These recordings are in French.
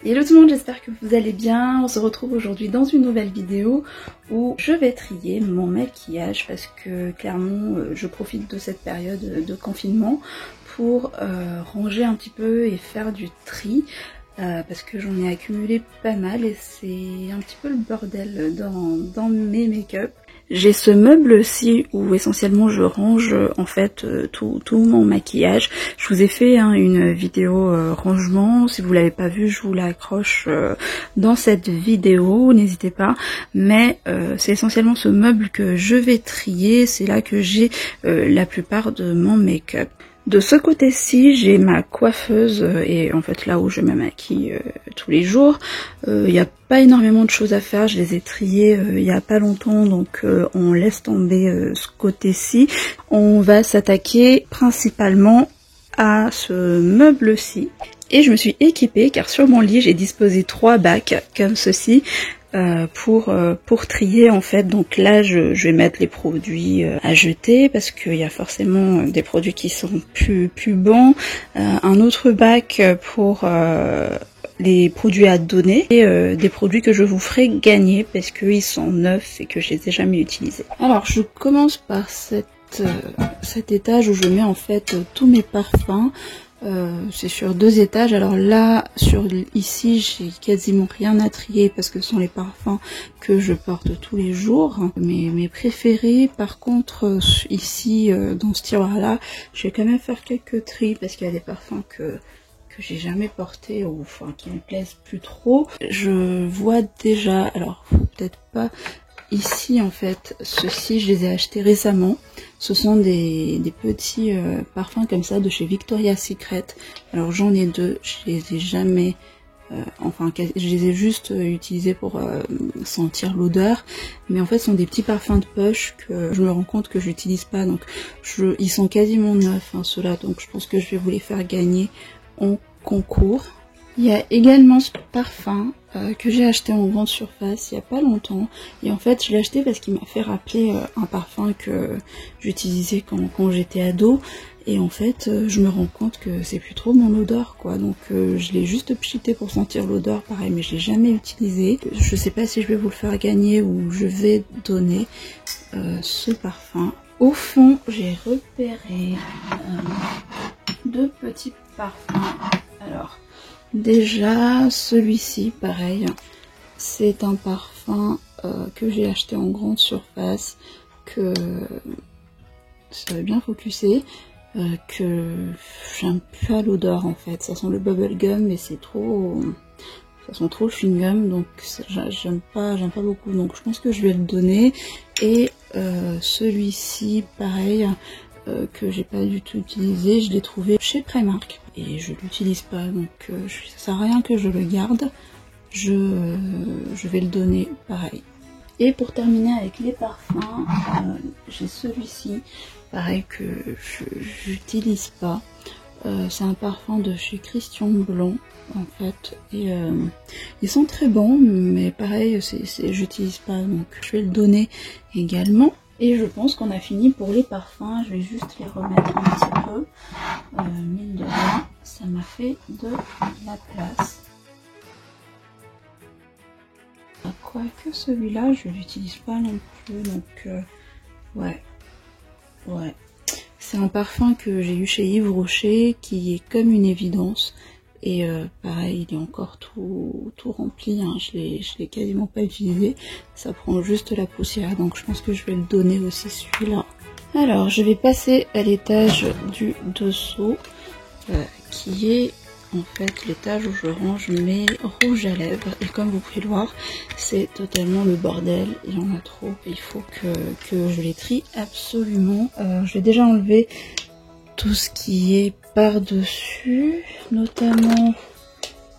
Hello tout le monde, j'espère que vous allez bien. On se retrouve aujourd'hui dans une nouvelle vidéo où je vais trier mon maquillage parce que clairement je profite de cette période de confinement pour ranger un petit peu et faire du tri parce que j'en ai accumulé pas mal et c'est un petit peu le bordel dans mes make-up. J'ai ce meuble-ci où essentiellement je range en fait tout mon maquillage. Je vous ai fait une vidéo rangement, si vous l'avez pas vu je vous l'accroche dans cette vidéo, n'hésitez pas. Mais c'est essentiellement ce meuble que je vais trier, c'est là que j'ai la plupart de mon make-up. De ce côté-ci, j'ai ma coiffeuse et en fait là où je me maquille tous les jours. Il n'y a pas énormément de choses à faire, je les ai triées il n'y a pas longtemps, donc on laisse tomber ce côté-ci. On va s'attaquer principalement à ce meuble-ci. Et je me suis équipée car sur mon lit j'ai disposé 3 bacs comme ceci. Pour trier en fait. Donc là je vais mettre les produits à jeter parce qu'il y a forcément des produits qui sont plus bons, un autre bac pour les produits à donner et des produits que je vous ferai gagner parce qu'ils sont neufs et que je les ai jamais utilisés. Alors je commence par cet étage où je mets en fait tous mes parfums. C'est sur 2 étages. Alors là, ici, j'ai quasiment rien à trier parce que ce sont les parfums que je porte tous les jours. Mes préférés, par contre, ici, dans ce tiroir-là, je vais quand même faire quelques tris parce qu'il y a des parfums que j'ai jamais portés ou enfin qui me plaisent plus trop. Je vois déjà, alors peut-être pas. Ici en fait, ceux-ci je les ai achetés récemment. Ce sont des petits parfums comme ça de chez Victoria's Secret. Alors j'en ai 2, je les ai jamais, je les ai juste utilisés pour sentir l'odeur. Mais en fait ce sont des petits parfums de poche que je me rends compte que j'utilise pas. Donc ils sont quasiment neufs ceux-là. Donc je pense que je vais vous les faire gagner en concours. Il y a également ce parfum que j'ai acheté en grande surface il y a pas longtemps. Et en fait, je l'ai acheté parce qu'il m'a fait rappeler un parfum que j'utilisais quand j'étais ado. Et en fait, je me rends compte que c'est plus trop mon odeur, quoi. Donc, je l'ai juste pchité pour sentir l'odeur, pareil, mais je l'ai jamais utilisé. Je sais pas si je vais vous le faire gagner ou je vais donner ce parfum. Au fond, j'ai repéré 2 petits parfums. Alors, déjà, celui-ci, pareil, c'est un parfum que j'ai acheté en grande surface, que ça va bien focuser, que j'aime pas l'odeur en fait. Ça sent le bubblegum mais c'est trop, ça sent trop le chewing-gum, donc j'aime pas beaucoup. Donc je pense que je vais le donner. Et celui-ci, pareil. Que j'ai pas du tout utilisé, je l'ai trouvé chez Primark et je l'utilise pas, donc ça sert à rien que je le garde. Je vais le donner pareil. Et pour terminer avec les parfums, j'ai celui-ci pareil que j'utilise pas. C'est un parfum de chez Christian Blanc en fait, et ils sont très bons, mais pareil j'utilise pas, donc je vais le donner également. Et je pense qu'on a fini pour les parfums. Je vais juste les remettre un petit peu. Mine de rien, ça m'a fait de la place. Quoique celui-là, je l'utilise pas non plus. Donc, ouais. C'est un parfum que j'ai eu chez Yves Rocher qui est comme une évidence. Et pareil, il est encore tout rempli, je l'ai quasiment pas utilisé, ça prend juste la poussière, donc je pense que je vais le donner aussi celui-là. Alors, je vais passer à l'étage du dessous, qui est en fait l'étage où je range mes rouges à lèvres. Et comme vous pouvez le voir, c'est totalement le bordel, il y en a trop, il faut que je les trie absolument. Je vais déjà enlever tout ce qui est par-dessus, notamment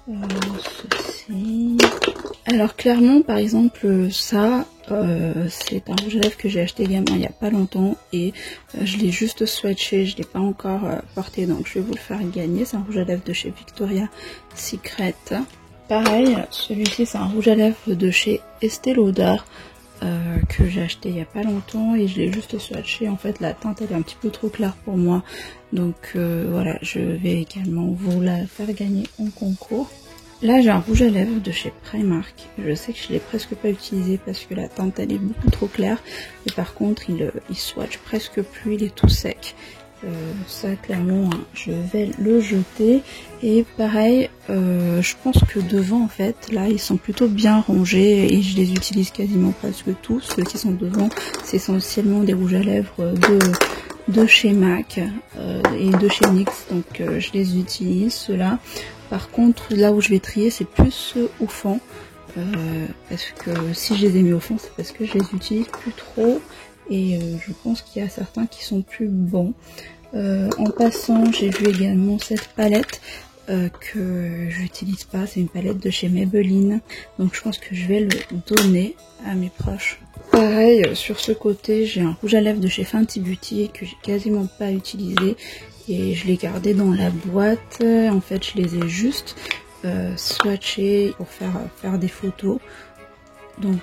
ceci. Alors clairement, par exemple, ça, c'est un rouge à lèvres que j'ai acheté également il n'y a pas longtemps et je l'ai juste swatché, je ne l'ai pas encore porté, donc je vais vous le faire gagner. C'est un rouge à lèvres de chez Victoria's Secret. Pareil, celui-ci c'est un rouge à lèvres de chez Estée Lauder. Que j'ai acheté il n'y a pas longtemps et je l'ai juste swatché. En fait la teinte elle est un petit peu trop claire pour moi, donc voilà, je vais également vous la faire gagner en concours. Là j'ai un rouge à lèvres de chez Primark. Je sais que je l'ai presque pas utilisé parce que la teinte elle est beaucoup trop claire. Et par contre il swatch presque plus, il est tout sec. Ça clairement hein, je vais le jeter. Et pareil je pense que devant en fait là ils sont plutôt bien rangés et je les utilise quasiment presque tous. Ceux qui sont devant c'est essentiellement des rouges à lèvres de chez MAC et de chez NYX, donc je les utilise ceux-là. Par contre là où je vais trier c'est plus ceux au fond parce que si je les ai mis au fond c'est parce que je les utilise plus trop et je pense qu'il y a certains qui sont plus bons. En passant j'ai vu également cette palette que j'utilise pas, c'est une palette de chez Maybelline, donc je pense que je vais le donner à mes proches. Pareil sur ce côté j'ai un rouge à lèvres de chez Fenty Beauty que j'ai quasiment pas utilisé et je l'ai gardé dans la boîte. En fait je les ai juste swatchés pour faire des photos, donc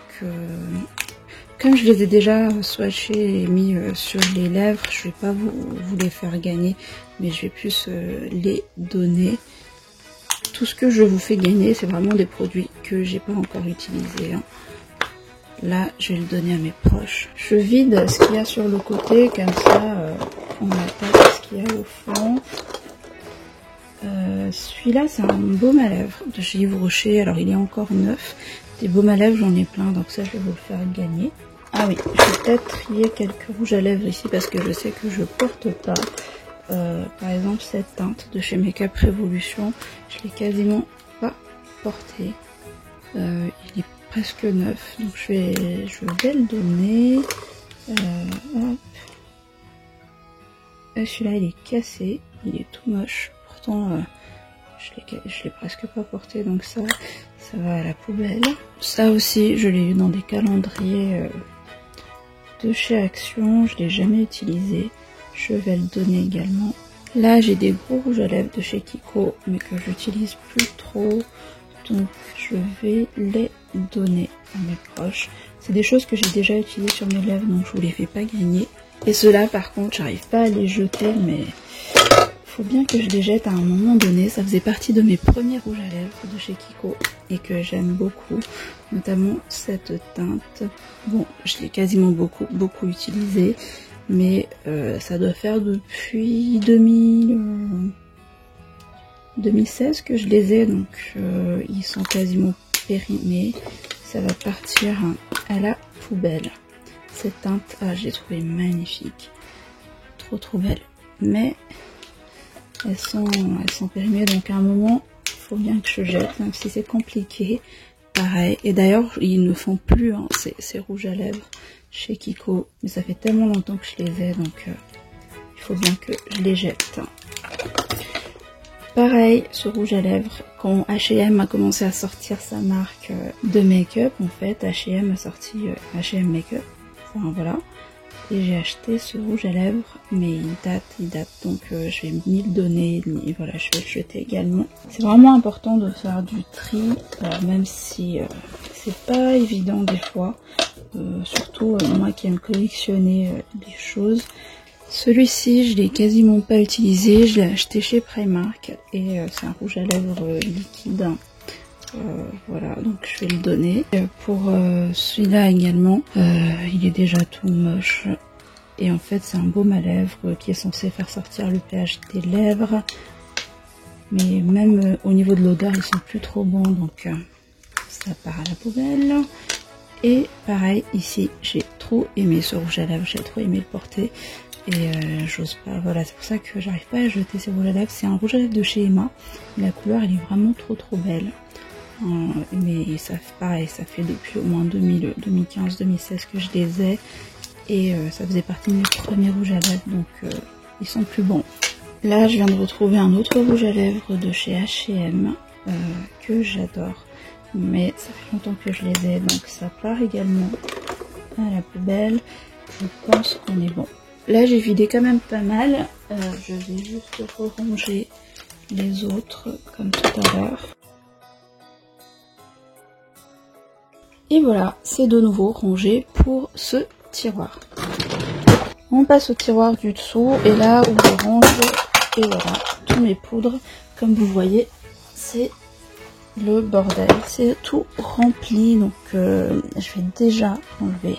comme je les ai déjà swatchés et mis sur les lèvres, je vais pas vous les faire gagner, mais je vais plus les donner. Tout ce que je vous fais gagner, c'est vraiment des produits que j'ai pas encore utilisés. Hein. Là, je vais le donner à mes proches. Je vide ce qu'il y a sur le côté, comme ça, on attaque ce qu'il y a au fond. Celui-là, c'est un baume à lèvres de chez Yves Rocher. Alors, il est encore neuf. Des baumes à lèvres, j'en ai plein, donc ça, je vais vous le faire gagner. Ah oui, je vais peut-être trier quelques rouges à lèvres ici parce que je sais que je porte pas. Par exemple, cette teinte de chez Makeup Revolution, je l'ai quasiment pas porté. Il est presque neuf, donc je vais le donner. Hop. Celui-là, il est cassé, il est tout moche. Pourtant, je l'ai presque pas porté, donc ça va à la poubelle. Ça aussi, je l'ai eu dans des calendriers de chez Action, je l'ai jamais utilisé, je vais le donner également. Là j'ai des gros rouges à lèvres de chez Kiko mais que j'utilise plus trop, donc je vais les donner à mes proches. C'est des choses que j'ai déjà utilisées sur mes lèvres donc je vous les fais pas gagner. Et ceux-là par contre j'arrive pas à les jeter, mais faut bien que je les jette à un moment donné. Ça faisait partie de mes premiers rouges à lèvres de chez Kiko et que j'aime beaucoup, notamment cette teinte. Bon, je l'ai quasiment beaucoup utilisé, mais ça doit faire depuis 2016 que je les ai, donc ils sont quasiment périmés. Ça va partir à la poubelle. Cette teinte, ah, je l'ai trouvée magnifique, trop belle, mais elles sont périmées, donc à un moment il faut bien que je jette, même si c'est compliqué. Pareil, et d'ailleurs ils ne font plus hein, ces rouges à lèvres chez Kiko, mais ça fait tellement longtemps que je les ai, donc il faut bien que je les jette. Pareil, ce rouge à lèvres, quand H&M a commencé à sortir sa marque de make-up, en fait H&M a sorti H&M Make-up, enfin voilà. Et j'ai acheté ce rouge à lèvres, mais il date, donc je vais ni le donner, ni voilà, je vais le jeter également. C'est vraiment important de faire du tri, même si c'est pas évident des fois, surtout moi qui aime collectionner des choses. Celui-ci, je l'ai quasiment pas utilisé, je l'ai acheté chez Primark, et c'est un rouge à lèvres liquide. Voilà, donc je vais le donner. Pour celui-là également, il est déjà tout moche. Et en fait, c'est un baume à lèvres qui est censé faire sortir le pH des lèvres. Mais même au niveau de l'odeur, ils sont plus trop bons, donc ça part à la poubelle. Et pareil, ici, j'ai trop aimé ce rouge à lèvres, j'ai trop aimé le porter. Et j'ose pas, voilà, c'est pour ça que j'arrive pas à jeter ces rouges à lèvres. C'est un rouge à lèvres de chez Emma. La couleur, elle est vraiment trop belle. Mais ça pareil, ça fait depuis au moins 2015-2016 que je les ai et ça faisait partie de mes premiers rouges à lèvres, donc ils sont plus bons. Là je viens de retrouver un autre rouge à lèvres de chez H&M que j'adore, mais ça fait longtemps que je les ai, donc ça part également à la poubelle. Je pense qu'on est bon. Là j'ai vidé quand même pas mal, je vais juste ranger les autres comme tout à l'heure. Et voilà, c'est de nouveau rangé pour ce tiroir. On passe au tiroir du dessous et là où je range, et voilà, tous mes poudres. Comme vous voyez, c'est le bordel. C'est tout rempli, donc je vais déjà enlever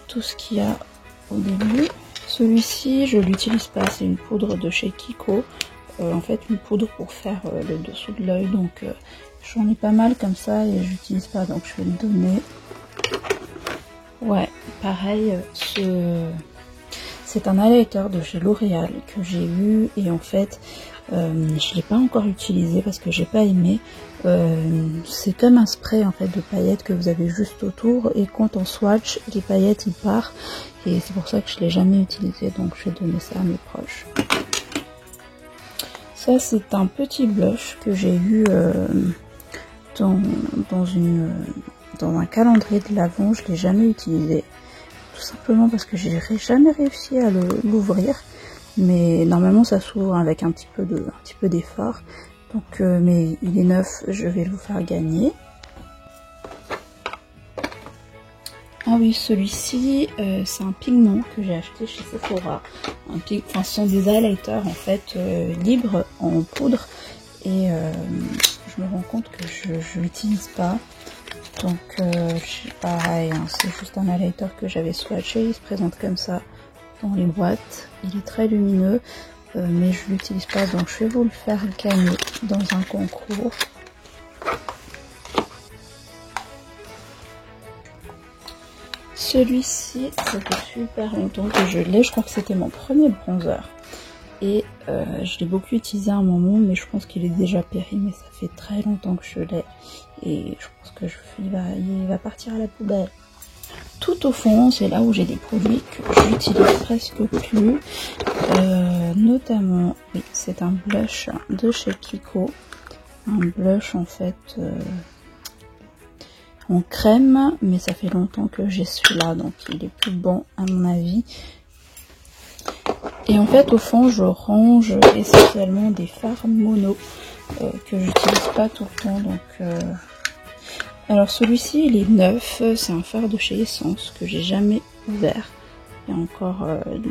tout ce qu'il y a au début. Celui-ci, je l'utilise pas, c'est une poudre de chez Kiko. En fait, une poudre pour faire le dessous de l'œil, donc j'en ai pas mal comme ça et j'utilise pas, donc je vais le donner. Ouais, pareil, c'est un highlighter de chez L'Oréal que j'ai eu et en fait, je l'ai pas encore utilisé parce que j'ai pas aimé. C'est comme un spray en fait de paillettes que vous avez juste autour et quand on swatch, les paillettes ils partent et c'est pour ça que je l'ai jamais utilisé, donc je vais donner ça à mes proches. Ça c'est un petit blush que j'ai eu dans un calendrier de l'Avent, je l'ai jamais utilisé. Tout simplement parce que j'ai jamais réussi à l'ouvrir. Mais normalement ça s'ouvre avec un petit peu d'effort. Donc mais il est neuf, je vais vous faire gagner. Ah oui, celui-ci c'est un pigment que j'ai acheté chez Sephora. Enfin, ce sont des highlighters en fait libres en poudre et je me rends compte que je l'utilise pas. Donc pareil, hein, c'est juste un highlighter que j'avais swatché, il se présente comme ça dans les boîtes. Il est très lumineux, mais je l'utilise pas, donc je vais vous le faire gagner dans un concours. Celui-ci, ça fait super longtemps que je l'ai, je crois que c'était mon premier bronzer. Et je l'ai beaucoup utilisé à un moment, mais je pense qu'il est déjà périmé, ça fait très longtemps que je l'ai. Et je pense que il va partir à la poubelle. Tout au fond, c'est là où j'ai des produits que j'utilise presque plus. Notamment, oui, c'est un blush de chez Kiko. Un blush en fait en crème, mais ça fait longtemps que j'ai celui-là, donc il est plus bon à mon avis. Et en fait, au fond, je range essentiellement des fards mono que j'utilise pas tout le temps. Donc, alors celui-ci, il est neuf. C'est un fard de chez Essence que j'ai jamais ouvert. Il y a encore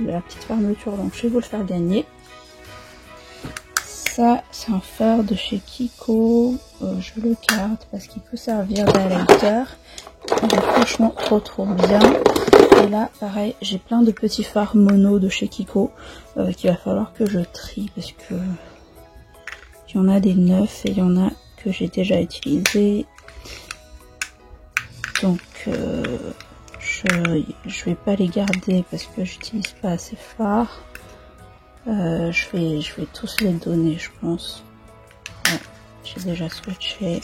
la petite fermeture, donc je vais vous le faire gagner. Ça, c'est un fard de chez Kiko. Je le garde parce qu'il peut servir d'highlighter. Il est franchement trop bien. Et là, pareil, j'ai plein de petits fards mono de chez Kiko qu'il va falloir que je trie parce que il y en a des neufs et il y en a que j'ai déjà utilisés. Donc, je vais pas les garder parce que j'utilise pas assez fards. Je vais tous les donner, je pense. Ouais, j'ai déjà swatché.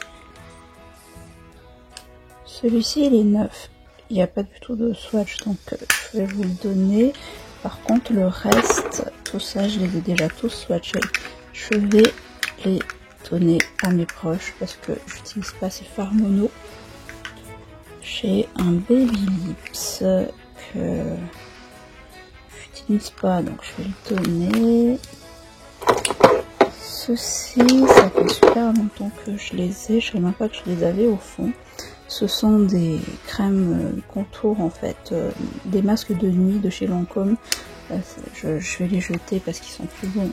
Celui-ci, il est neuf. Il n'y a pas du tout de swatch, donc je vais vous le donner. Par contre, le reste, tout ça, je les ai déjà tous swatchés. Je vais les donner à mes proches parce que j'utilise pas ces fards mono. J'ai un Baby Lips que j'utilise pas, donc je vais le donner. Ceux-ci, ça fait super longtemps que je les ai. Je ne savais même pas que je les avais au fond. Ce sont des crèmes contour en fait, des masques de nuit de chez Lancôme. Je vais les jeter parce qu'ils sont plus bons.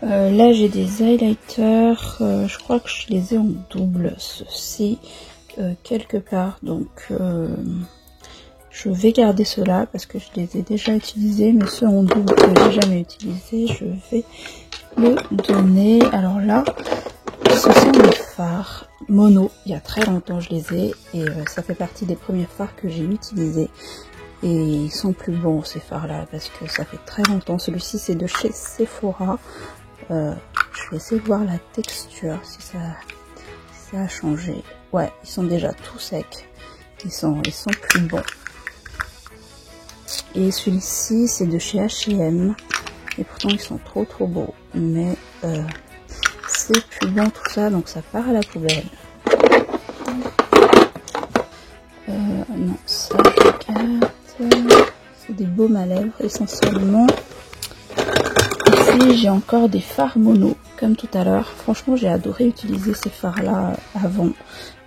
Là j'ai des highlighters, je crois que je les ai en double, ceux-ci, quelque part. Donc je vais garder ceux-là parce que je les ai déjà utilisés, mais ceux en double que j'ai jamais utilisés, je vais le donner. Alors là, ce sont des fards mono, il y a très longtemps je les ai et ça fait partie des premiers fards que j'ai utilisés et ils sont plus bons ces fards là parce que ça fait très longtemps. Celui-ci c'est de chez Sephora. Je vais essayer de voir la texture si ça a changé. Ouais, ils sont déjà tout secs, ils sont plus bons. Et celui-ci c'est de chez H&M et pourtant ils sont trop beaux, mais c'est plus bon tout ça, donc ça part à la poubelle. Non, ça c'est des baumes à lèvres essentiellement. Ici j'ai encore des fards mono comme tout à l'heure. Franchement j'ai adoré utiliser ces fards là avant,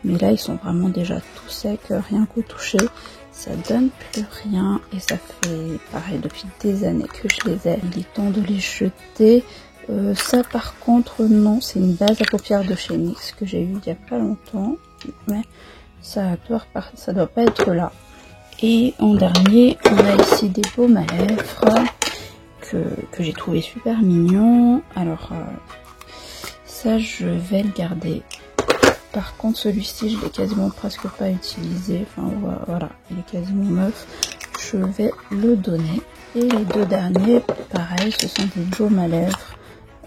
mais là ils sont vraiment déjà tout secs, rien qu'au toucher. Ça donne plus rien et ça fait pareil depuis des années que je les ai. Il est temps de les jeter. Ça par contre non, c'est une base à paupières de chez NYX que j'ai eu il y a pas longtemps, mais ça doit pas être là. Et en dernier, on a ici des baumes à lèvres que j'ai trouvé super mignon. Alors ça je vais le garder. Par contre celui-ci je l'ai quasiment presque pas utilisé, enfin voilà, il est quasiment neuf, je vais le donner. Et les deux derniers, pareil, ce sont des baumes à lèvres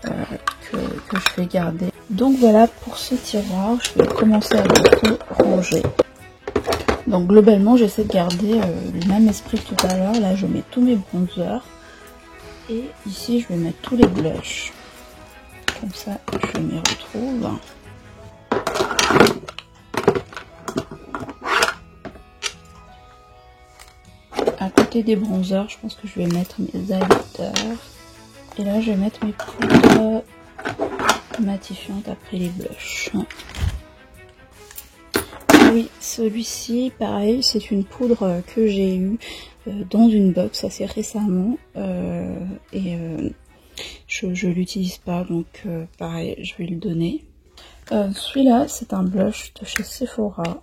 que je vais garder. Donc voilà pour ce tiroir, je vais commencer à tout ranger. Donc globalement j'essaie de garder le même esprit que tout à l'heure. Là je mets tous mes bronzers et ici je vais mettre tous les blushs. Comme ça je m'y retrouve. À côté des bronzers, je pense que je vais mettre mes highlighters. Et là, je vais mettre mes poudres matifiantes après les blushs. Oui, celui-ci, pareil, c'est une poudre que j'ai eue dans une box assez récemment. Je l'utilise pas, donc pareil, je vais le donner. Celui-là, c'est un blush de chez Sephora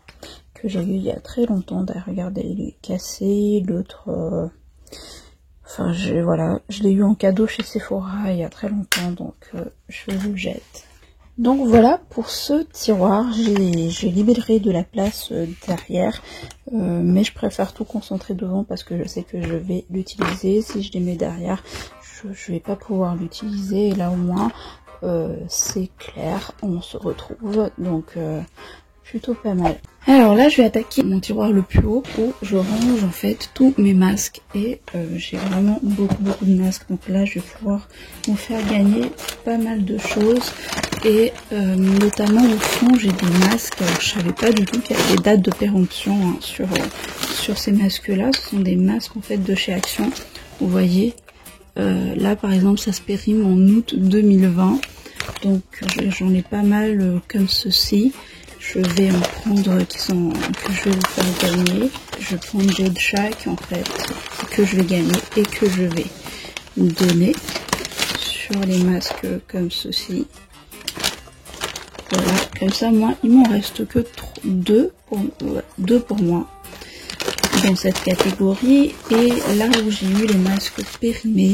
que j'ai eu il y a très longtemps. D'ailleurs, regardez, il est cassé. L'autre, enfin, voilà, je l'ai eu en cadeau chez Sephora il y a très longtemps, donc je le jette. Donc voilà pour ce tiroir. J'ai libéré de la place derrière, mais je préfère tout concentrer devant parce que je sais que je vais l'utiliser. Si je les mets derrière, je vais pas pouvoir l'utiliser. Et là au moins c'est clair, on se retrouve, donc plutôt pas mal. Alors là je vais attaquer mon tiroir le plus haut où je range en fait tous mes masques et j'ai vraiment beaucoup de masques, donc là je vais pouvoir vous faire gagner pas mal de choses. Et notamment au fond j'ai des masques, alors, je savais pas du tout qu'il y avait des dates de péremption hein, sur ces masques là. Ce sont des masques en fait de chez Action, vous voyez. Là par exemple ça se périme en août 2020, donc j'en ai pas mal comme ceci. Je vais en prendre que je vais vous faire gagner. Je vais prendre deux de chaque en fait que je vais gagner et que je vais donner sur les masques comme ceci. Voilà, comme ça moi il m'en reste que deux pour moi dans cette catégorie. Et là où j'ai eu les masques périmés,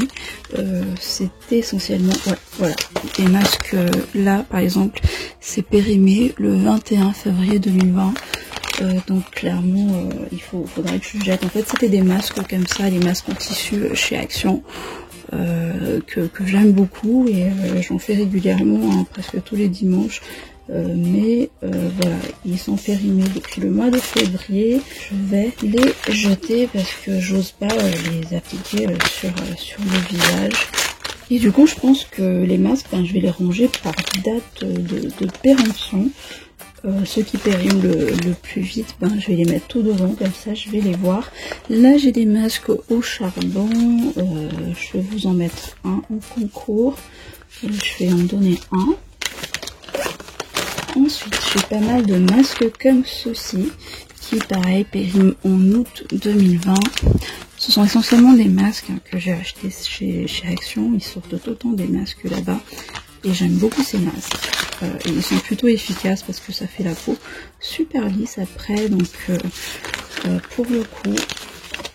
c'était essentiellement, ouais, voilà, les masques là par exemple c'est périmé le 21 février 2020, donc clairement il faudrait que je jette. En fait c'était des masques comme ça, les masques en tissu chez Action, que j'aime beaucoup et j'en fais régulièrement hein, presque tous les dimanches. Mais voilà, ils sont périmés depuis le mois de février. Je vais les jeter parce que j'ose pas les appliquer sur le visage. Et du coup je pense que les masques, je vais les ranger par date de péremption. Ceux qui périment le plus vite, je vais les mettre tout devant, comme ça je vais les voir. Là j'ai des masques au charbon, je vais vous en mettre un au concours, je vais en donner un. Ensuite j'ai pas mal de masques comme ceci, qui pareil périment en août 2020. Ce sont essentiellement des masques que j'ai achetés chez Action, ils sortent autant des masques là-bas. Et j'aime beaucoup ces masques. Et ils sont plutôt efficaces parce que ça fait la peau super lisse après. Donc pour le coup,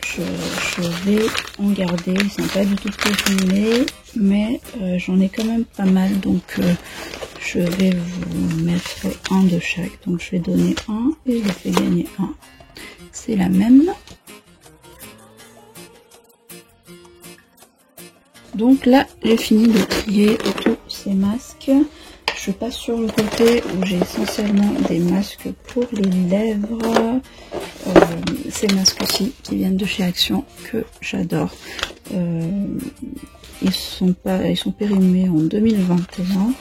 je vais en garder. Ils sont pas du tout périmés, mais j'en ai quand même pas mal. Donc je vais vous mettre un de chaque. Donc je vais donner un et je fais gagner un. C'est la même. Donc là, j'ai fini de trier tous ces masques. Je passe sur le côté où j'ai essentiellement des masques pour les lèvres. Ces masques-ci qui viennent de chez Action que j'adore. Ils sont périmés en 2021.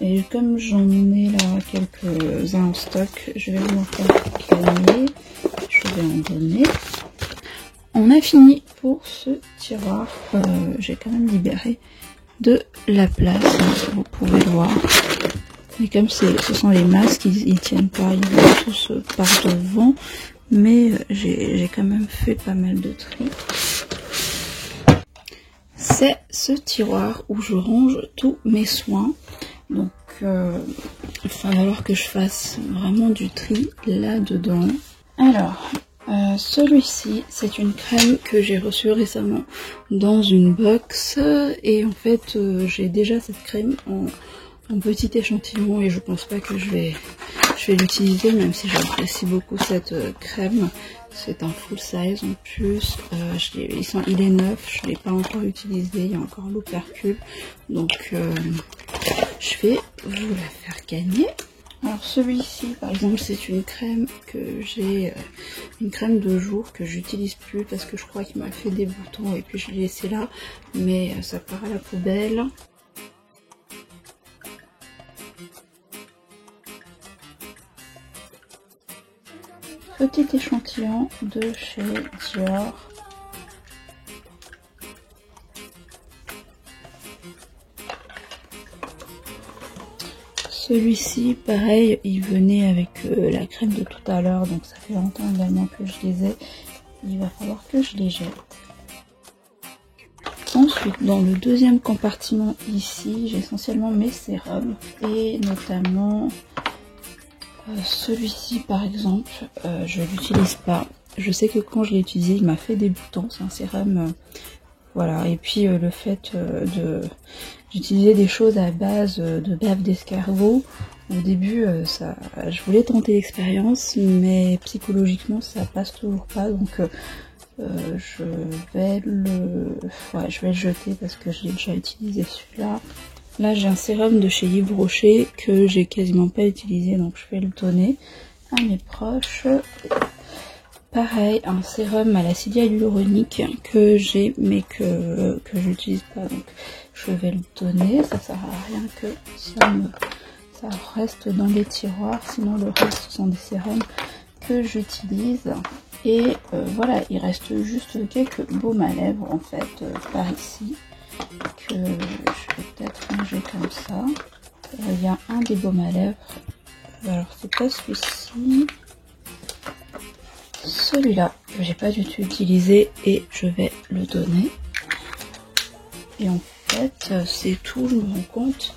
Et comme j'en ai là quelques-uns en stock, je vais vous en faire gagner. Je vais en donner. On a fini pour ce tiroir. J'ai quand même libéré de la place, vous pouvez le voir. Et comme ce sont les masques, ils tiennent pas, ils vont tous par devant. Mais j'ai quand même fait pas mal de tri. c'est ce tiroir où je range tous mes soins. Donc il va falloir que je fasse vraiment du tri là-dedans. Alors, celui-ci, c'est une crème que j'ai reçue récemment dans une box. Et en fait, j'ai déjà cette crème en petit échantillon et je pense pas que je vais l'utiliser, même si j'apprécie beaucoup cette crème. C'est un full size en plus, il est neuf, je ne l'ai pas encore utilisé, il y a encore l'opercule, donc je vais vous la faire gagner. Alors celui-ci par exemple, c'est une crème que j'ai, une crème de jour que j'utilise plus parce que je crois qu'il m'a fait des boutons et puis je l'ai laissé là, mais ça part à la poubelle. Petit échantillon de chez Dior. Celui-ci, pareil, il venait avec la crème de tout à l'heure, donc ça fait longtemps également que je les ai. Il va falloir que je les jette. Ensuite, dans le deuxième compartiment ici, j'ai essentiellement mes sérums et notamment celui-ci par exemple, je l'utilise pas. Je sais que quand je l'ai utilisé, il m'a fait des boutons. C'est un sérum, voilà. Et puis le fait d'utiliser des choses à base de bave d'escargot, au début, je voulais tenter l'expérience, mais psychologiquement, ça passe toujours pas. Donc je vais le jeter parce que je l'ai déjà utilisé celui-là. Là j'ai un sérum de chez Yves Rocher que j'ai quasiment pas utilisé, donc je vais le donner à mes proches. Pareil, un sérum à l'acide hyaluronique que j'ai mais que j'utilise pas, donc je vais le donner. Ça sert à rien que ça reste dans les tiroirs, sinon le reste sont des sérums que j'utilise. Et voilà, il reste juste quelques baumes à lèvres en fait par ici, que je vais peut-être ranger comme ça. Il y a un des baumes à lèvres, alors c'est pas celui-ci, celui-là que j'ai pas du tout utilisé et je vais le donner. Et en fait c'est tout. Je me rends compte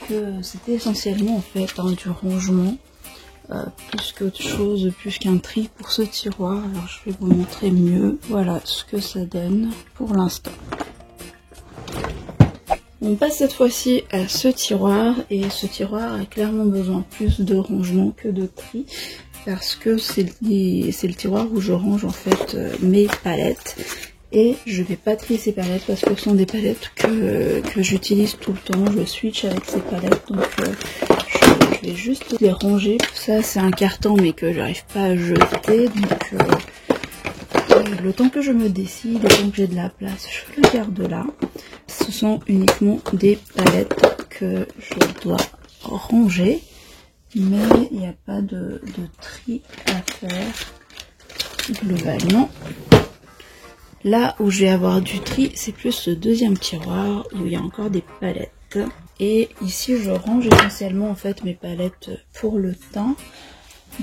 que c'était essentiellement en fait du rangement, plus qu'autre chose, plus qu'un tri pour ce tiroir. Alors je vais vous montrer mieux, voilà ce que ça donne pour l'instant. On passe cette fois-ci à ce tiroir, et ce tiroir a clairement besoin plus de rangement que de tri, parce que c'est le tiroir où je range en fait mes palettes, et je vais pas trier ces palettes parce que ce sont des palettes que j'utilise tout le temps. Je switch avec ces palettes, donc je vais juste les ranger. Ça c'est un carton mais que j'arrive pas à jeter, donc le temps que je me décide, le temps que j'ai de la place, je le garde là. Ce sont uniquement des palettes que je dois ranger, mais il n'y a pas de tri à faire globalement. Là où je vais avoir du tri, c'est plus ce deuxième tiroir où il y a encore des palettes. Et ici je range essentiellement en fait mes palettes pour le teint.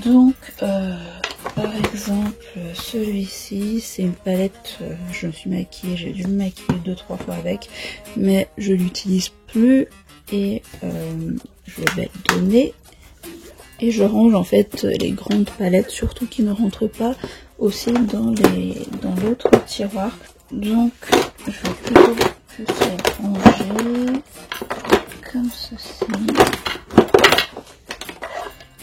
Donc par exemple celui-ci, c'est une palette, je me suis maquillée, j'ai dû me maquiller 2-3 fois avec, mais je l'utilise plus et je vais le donner. Et je range en fait les grandes palettes, surtout qui ne rentrent pas, aussi dans l'autre tiroir. Donc je vais plutôt plus les ranger comme ceci.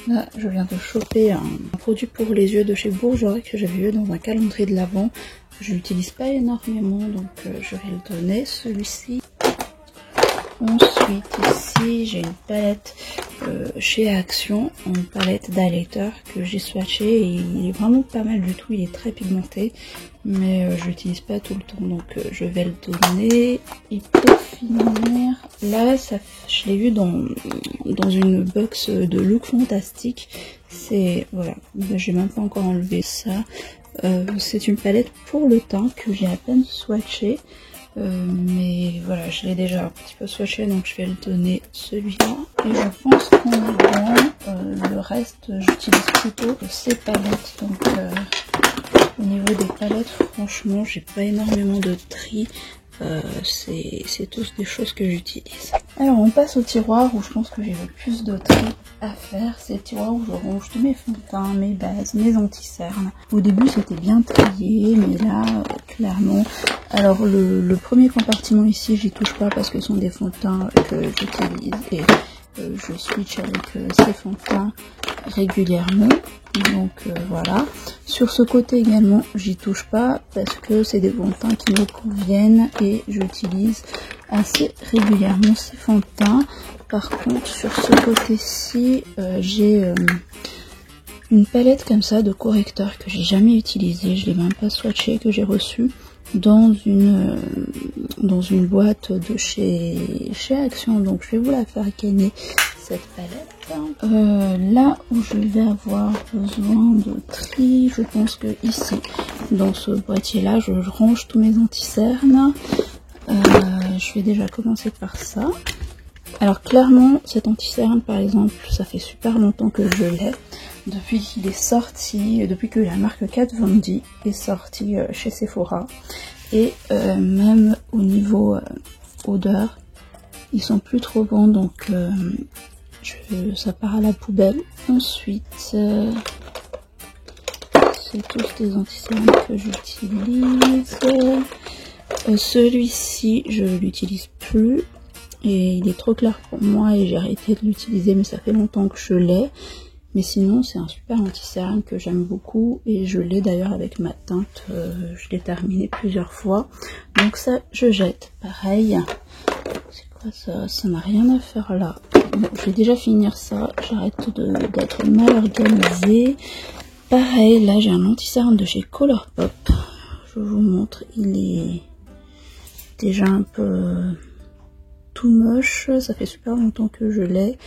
Là, je viens de choper un produit pour les yeux de chez Bourjois que j'avais vu dans un calendrier de l'Avent. Je l'utilise pas énormément, donc je vais le donner, celui-ci. Ensuite, ici, j'ai une palette chez Action, une palette d'highlighter que j'ai swatché et il est vraiment pas mal du tout. Il est très pigmenté, mais je l'utilise pas tout le temps, donc je vais le donner. Et pour finir, là, je l'ai vu dans une box de Look Fantastique. C'est, voilà, j'ai même pas encore enlevé ça. C'est une palette pour le teint que j'ai à peine swatché. Mais voilà, je l'ai déjà un petit peu swatché, donc je vais le donner celui-là. Et je pense qu'on est bon. Le reste, j'utilise plutôt ces palettes. Donc au niveau des palettes, franchement, j'ai pas énormément de tri. c'est tous des choses que j'utilise. Alors on passe au tiroir où je pense que j'ai le plus de tri à faire. C'est le tiroir où je range tous mes fonds de teint, mes bases, mes anti-cernes. Au début c'était bien trié, mais là clairement. Alors le premier compartiment ici j'y touche pas parce que ce sont des fonds de teint que j'utilise et je switch avec ces fonds de teint régulièrement. Donc voilà. Sur ce côté également j'y touche pas parce que c'est des fonds de teint qui me conviennent et j'utilise assez régulièrement ces fonds de teint. Par contre sur ce côté-ci j'ai une palette comme ça de correcteurs que j'ai jamais utilisée, je l'ai même pas swatché, que j'ai reçu dans une boîte de chez Action. Donc je vais vous la faire gagner cette palette. Là où je vais avoir besoin de tri, je pense que ici dans ce boîtier là je range tous mes anti-cernes. Je vais déjà commencer par ça. Alors clairement cet anti-cerne par exemple, ça fait super longtemps que je l'ai, depuis qu'il est sorti, depuis que la marque Kat Von D est sortie chez Sephora. Et même au niveau odeur, ils sont plus trop bons, donc ça part à la poubelle. Ensuite, c'est tous des anti-cernes que j'utilise. Celui-ci, je l'utilise plus. Et il est trop clair pour moi et j'ai arrêté de l'utiliser, mais ça fait longtemps que je l'ai. Mais sinon c'est un super anti-cerne que j'aime beaucoup et je l'ai d'ailleurs avec ma teinte, je l'ai terminé plusieurs fois. Donc ça je jette, pareil. C'est quoi ça? Ça n'a rien à faire là. Bon, je vais déjà finir ça, j'arrête d'être mal organisée. Pareil, là j'ai un anti-cerne de chez Colourpop. Je vous montre, il est déjà un peu tout moche, ça fait super longtemps que je l'ai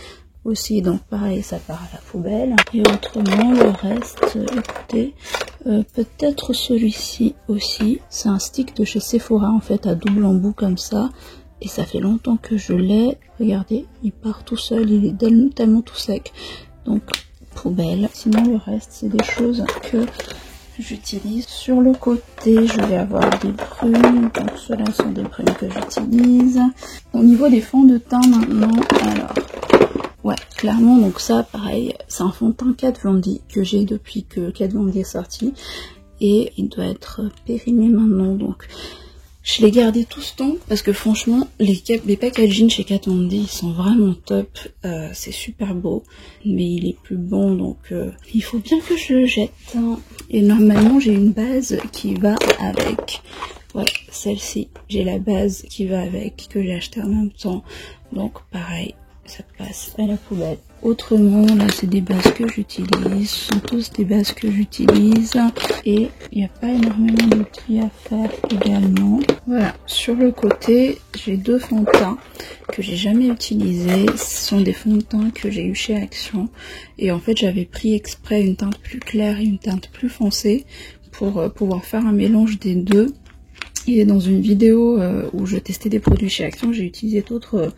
aussi, donc pareil ça part à la poubelle. Et autrement le reste, écoutez, peut-être celui-ci aussi, c'est un stick de chez Sephora en fait à double embout comme ça, et ça fait longtemps que je l'ai. Regardez, il part tout seul, il est tellement tout sec, donc poubelle. Sinon le reste c'est des choses que j'utilise. Sur le côté je vais avoir des brunes, donc ceux-là sont des brunes que j'utilise. Au niveau des fonds de teint maintenant, alors ouais clairement donc ça pareil c'est un fond de teint Kat Von D que j'ai depuis que Kat Von D est sorti et il doit être périmé maintenant, donc je l'ai gardé tout ce temps parce que franchement les packaging chez Kat Von D ils sont vraiment top, c'est super beau, mais il est plus bon, donc il faut bien que je le jette. Et normalement j'ai une base qui va avec, ouais celle-ci, j'ai la base qui va avec que j'ai acheté en même temps, donc pareil ça passe à la poubelle. Autrement là c'est des bases que j'utilise, ce sont tous des bases que j'utilise et il n'y a pas énormément de tri à faire également. Voilà, sur le côté j'ai deux fonds de teint que j'ai jamais utilisés, ce sont des fonds de teint que j'ai eu chez Action et en fait j'avais pris exprès une teinte plus claire et une teinte plus foncée pour pouvoir faire un mélange des deux. Et dans une vidéo où je testais des produits chez Action, j'ai utilisé d'autres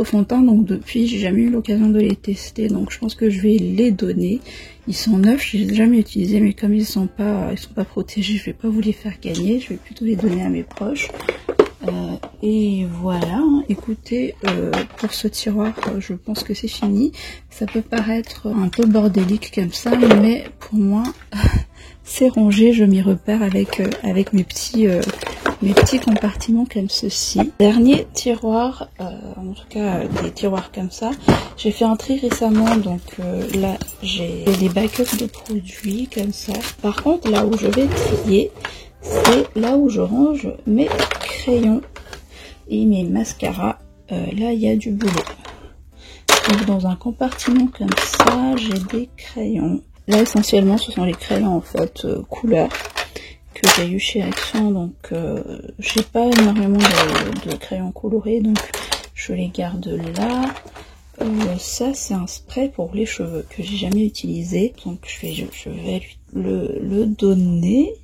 fonds de teint, donc depuis j'ai jamais eu l'occasion de les tester, donc je pense que je vais les donner. Ils sont neufs, je les ai jamais utilisés, mais comme ils sont pas protégés, je vais pas vous les faire gagner, je vais plutôt les donner à mes proches. Et voilà, écoutez, pour ce tiroir, je pense que c'est fini. Ça peut paraître un peu bordélique comme ça, mais pour moi, c'est rangé, je m'y repère avec mes petits compartiments comme ceci. Dernier tiroir, en tout cas des tiroirs comme ça, j'ai fait un tri récemment, donc là j'ai des backups de produits comme ça. Par contre là où je vais trier, c'est là où je range mes crayons et mes mascaras. Là il y a du boulot. Donc dans un compartiment comme ça, j'ai des crayons. Là essentiellement ce sont les crayons en fait couleur que j'ai eu chez Action, donc j'ai pas énormément de crayons colorés, donc je les garde là. Ça c'est un spray pour les cheveux que j'ai jamais utilisé, donc je vais le donner.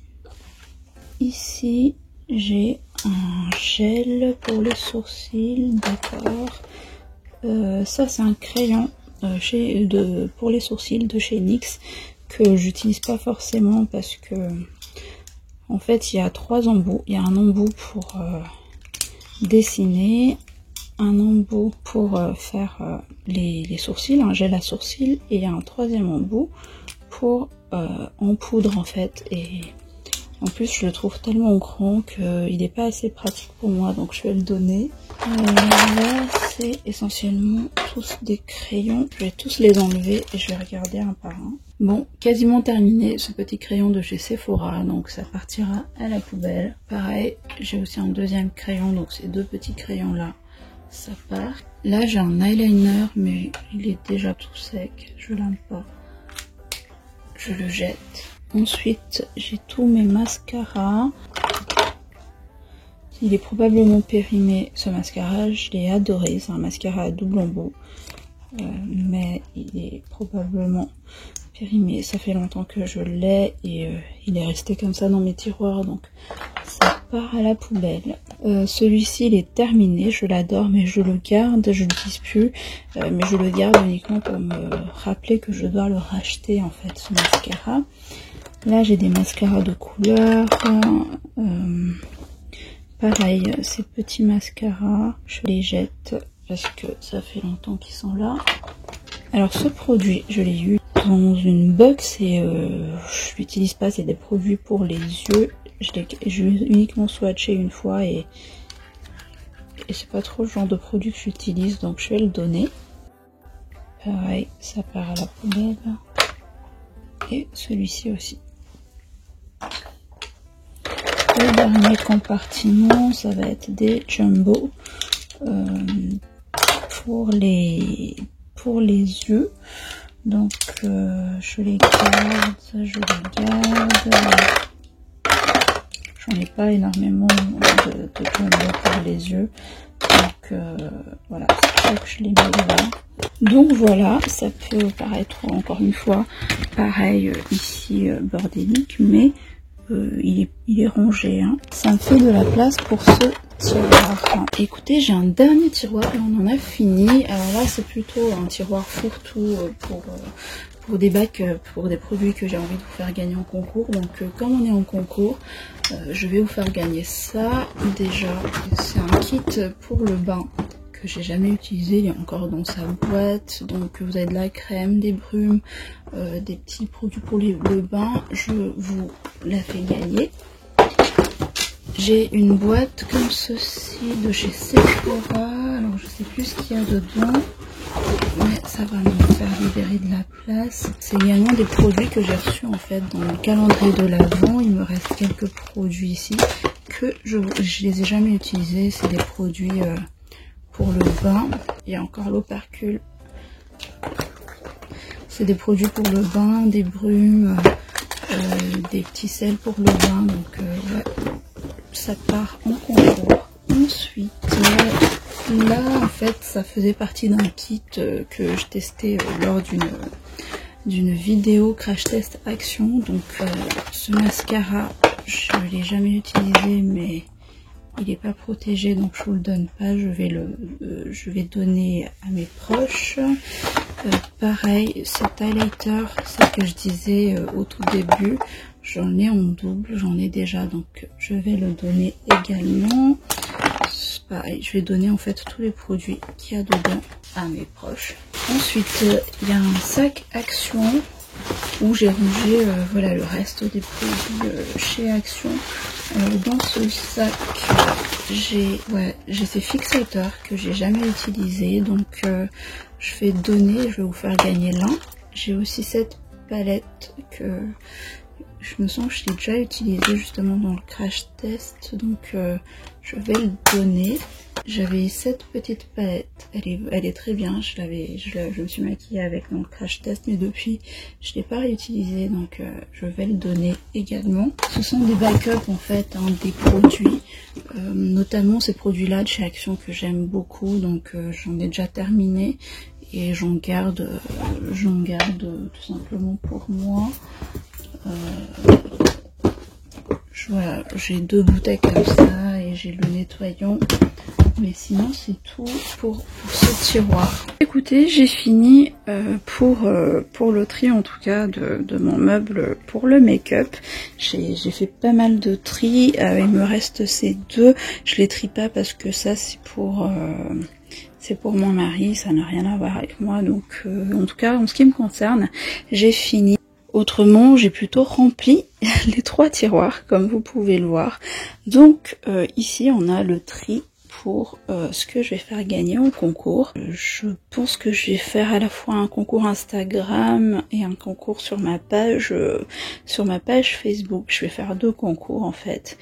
Ici j'ai un gel pour les sourcils, d'accord. Ça c'est un crayon pour les sourcils de chez NYX que j'utilise pas forcément parce que en fait il y a trois embouts. Il y a un embout dessiner un embout pour faire les sourcils, un gel à sourcils, et un troisième embout pour en poudre en fait. Et en plus je le trouve tellement grand qu'il n'est pas assez pratique pour moi, donc je vais le donner. Là c'est essentiellement tous des crayons, je vais tous les enlever et je vais regarder un par un. Bon, quasiment terminé ce petit crayon de chez Sephora, donc ça partira à la poubelle. Pareil, j'ai aussi un deuxième crayon, donc ces deux petits crayons là, ça part. Là j'ai un eyeliner mais il est déjà tout sec, je l'aime pas, je le jette. Ensuite j'ai tous mes mascaras, il est probablement périmé ce mascara, je l'ai adoré, c'est un mascara à double embout, mais il est probablement périmé, ça fait longtemps que je l'ai et il est resté comme ça dans mes tiroirs, donc ça part à la poubelle. Celui-ci il est terminé, je l'adore mais je le garde, je l'utilise plus, mais je le garde uniquement pour me rappeler que je dois le racheter en fait, ce mascara. Là j'ai des mascaras de couleur, pareil, ces petits mascaras, je les jette parce que ça fait longtemps qu'ils sont là. Alors ce produit, je l'ai eu dans une box et je l'utilise pas, c'est des produits pour les yeux. Je l'ai uniquement swatché une fois et c'est pas trop le genre de produit que j'utilise, donc je vais le donner. Pareil, ça part à la poubelle. Et celui-ci aussi. Le dernier compartiment, ça va être des jumbo pour les yeux. Donc je les garde. J'en ai pas énormément de jumbo pour les yeux. Donc voilà, c'est pour ça que je les mets là. Donc voilà, ça peut paraître encore une fois pareil ici bordélique, mais il est rangé, hein. Ça me fait de la place pour ce tiroir. Enfin, écoutez, j'ai un dernier tiroir et on en a fini. Alors là, c'est plutôt un tiroir fourre-tout pour des bacs, pour des produits que j'ai envie de vous faire gagner en concours. Donc comme on est en concours, je vais vous faire gagner ça. Déjà, c'est un kit pour le bain que j'ai jamais utilisé, il est encore dans sa boîte. Donc vous avez de la crème, des brumes, des petits produits pour le bain, je vous la fais gagner. J'ai une boîte comme ceci de chez Sephora, alors je sais plus ce qu'il y a dedans, mais ça va me faire libérer de la place. C'est également des produits que j'ai reçus en fait dans le calendrier de l'Avent. Il me reste quelques produits ici que je les ai jamais utilisés, c'est des produits pour le bain. Il y a encore l'opercule. C'est des produits pour le bain, des brumes, des petits sels pour le bain. Donc ouais, ça part en concours. Ensuite, là en fait ça faisait partie d'un kit que je testais lors d'une vidéo crash test action. Donc ce mascara, je ne l'ai jamais utilisé mais il n'est pas protégé, donc je vous le donne pas, je vais donner à mes proches. Pareil, cet highlighter, c'est ce que je disais au tout début, j'en ai en double, j'en ai déjà, donc je vais le donner également. Pareil, je vais donner en fait tous les produits qu'il y a dedans à mes proches. Ensuite, il y a un sac Action où j'ai rangé voilà, le reste des produits chez Action. Dans ce sac, j'ai ces fixateurs que j'ai jamais utilisés, donc je vais donner, je vais vous faire gagner l'un. J'ai aussi cette palette que je me sens que je l'ai déjà utilisée justement dans le crash test, donc je vais le donner. J'avais cette petite palette, elle est très bien, je me suis maquillée avec dans le crash test, mais depuis je ne l'ai pas réutilisée, donc je vais le donner également. Ce sont des backups en fait, hein, des produits, notamment ces produits là de chez Action que j'aime beaucoup, donc j'en ai déjà terminé et j'en garde tout simplement pour moi. Voilà, j'ai deux bouteilles comme ça et j'ai le nettoyant Mais sinon c'est tout pour ce tiroir. Écoutez, j'ai fini pour le tri en tout cas de mon meuble pour le make-up. J'ai fait pas mal de tri, il me reste ces deux. Je les trie pas parce que ça c'est pour mon mari, ça n'a rien à voir avec moi. Donc en tout cas en ce qui me concerne, j'ai fini. Autrement, j'ai plutôt rempli les 3 tiroirs, comme vous pouvez le voir. Donc ici, on a le tri pour ce que je vais faire gagner en concours. Je pense que je vais faire à la fois un concours Instagram et un concours sur ma page Facebook. Je vais faire 2 concours en fait.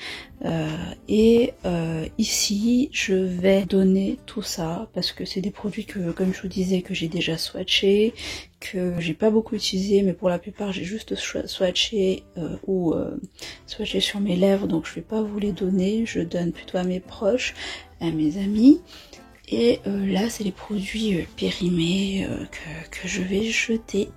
Ici, je vais donner tout ça parce que c'est des produits que, comme je vous disais, que j'ai déjà swatché, que j'ai pas beaucoup utilisé, mais pour la plupart j'ai juste swatché ou swatché sur mes lèvres, donc je vais pas vous les donner, je donne plutôt à mes proches, à mes amis. Et là c'est les produits périmés que je vais jeter,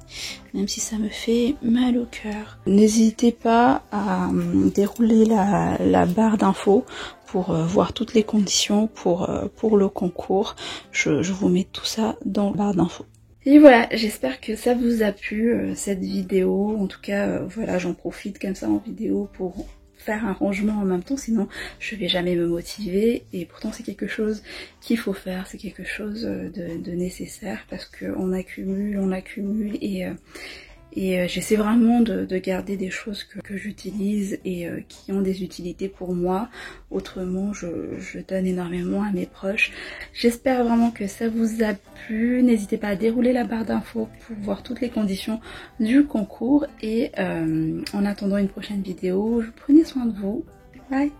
même si ça me fait mal au cœur. N'hésitez pas à dérouler la barre d'infos pour voir toutes les conditions pour le concours. Je vous mets tout ça dans la barre d'infos. Et voilà, j'espère que ça vous a plu cette vidéo. En tout cas, voilà, j'en profite comme ça en vidéo pour faire un rangement en même temps, sinon je vais jamais me motiver. Et pourtant c'est quelque chose qu'il faut faire, c'est quelque chose de nécessaire parce qu'on accumule, et j'essaie vraiment de garder des choses que j'utilise et qui ont des utilités pour moi. Autrement, je donne énormément à mes proches. J'espère vraiment que ça vous a plu. N'hésitez pas à dérouler la barre d'infos pour voir toutes les conditions du concours. Et en attendant une prochaine vidéo, prenez soin de vous. Bye!